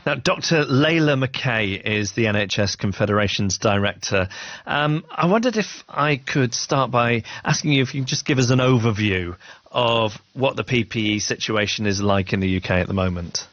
Now, Dr Layla McCay is the NHS Confederation's director. I wondered if I could start by asking you if you could just give us an overview of what the PPE situation is like in the UK at the moment.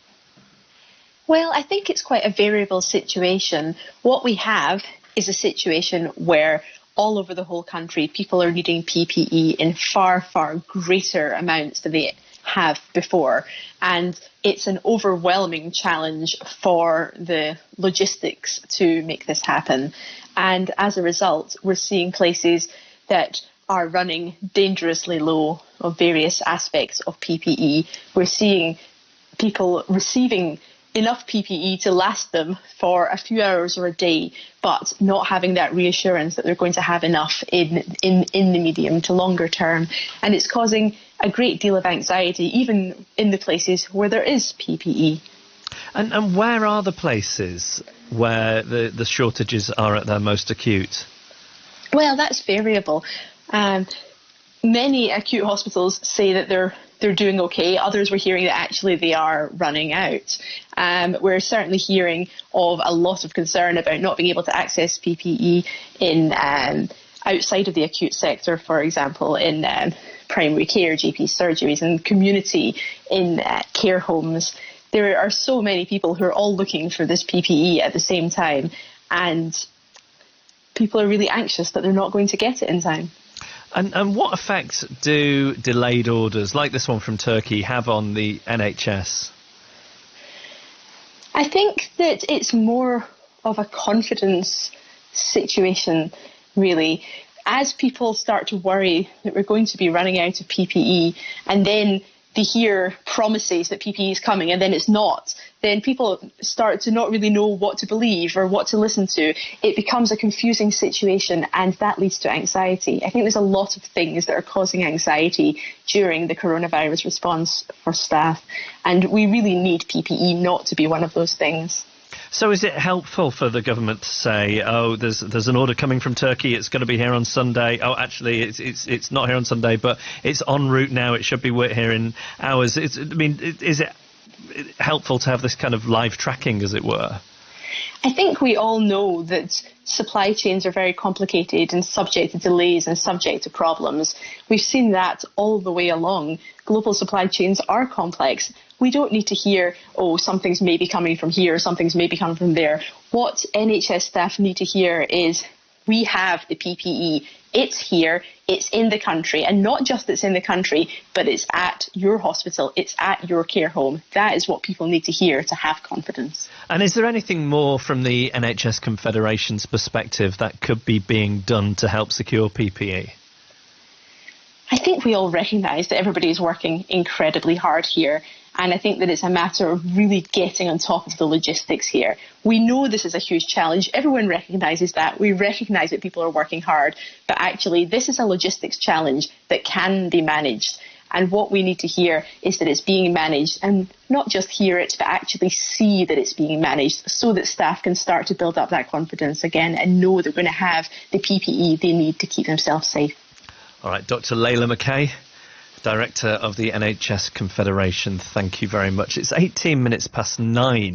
Well, I think it's quite a variable situation. What we have is a situation where all over the whole country, people are needing PPE in far, far greater amounts than they have before. And it's an overwhelming challenge for the logistics to make this happen. And as a result, we're seeing places that are running dangerously low of various aspects of PPE. We're seeing people receiving enough PPE to last them for a few hours or a day, but not having that reassurance that they're going to have enough in the medium to longer term. And it's causing a great deal of anxiety, even in the places where there is PPE. And where are the places where the shortages are at their most acute? Well, that's variable. Many acute hospitals say that they're doing okay. Others we're hearing that actually they are running out. We're certainly hearing of a lot of concern about not being able to access PPE in outside of the acute sector, for example, in primary care, GP surgeries, and community in care homes. There are so many people who are all looking for this PPE at the same time, and people are really anxious that they're not going to get it in time. And what effect do delayed orders, like this one from Turkey, have on the NHS? I think that it's more of a confidence situation, really. As people start to worry that we're going to be running out of PPE, and then they hear promises that PPE is coming and then it's not, then people start to not really know what to believe or what to listen to. It becomes a confusing situation, and that leads to anxiety. I think there's a lot of things that are causing anxiety during the coronavirus response for staff, and we really need PPE not to be one of those things. So is it helpful for the government to say, oh, there's an order coming from Turkey, it's going to be here on Sunday. Oh, actually, it's not here on Sunday, but it's en route now. It should be here in hours. Is it helpful to have this kind of live tracking, as it were? I think we all know that supply chains are very complicated and subject to delays and subject to problems. We've seen that all the way along. Global supply chains are complex. We don't need to hear, oh, something's maybe coming from here, something's maybe coming from there. What NHS staff need to hear is, we have the PPE. It's here, it's in the country, and not just it's in the country, but it's at your hospital, it's at your care home. That is what people need to hear to have confidence. And is there anything more from the NHS Confederation's perspective that could be being done to help secure PPE? I think we all recognise that everybody is working incredibly hard here. And I think that it's a matter of really getting on top of the logistics here. We know this is a huge challenge. Everyone recognises that. We recognise that people are working hard. But actually, this is a logistics challenge that can be managed. And what we need to hear is that it's being managed, and not just hear it, but actually see that it's being managed, so that staff can start to build up that confidence again and know they're going to have the PPE they need to keep themselves safe. All right, Dr Layla McCay, Director of the NHS Confederation, thank you very much. It's 18 minutes past 9.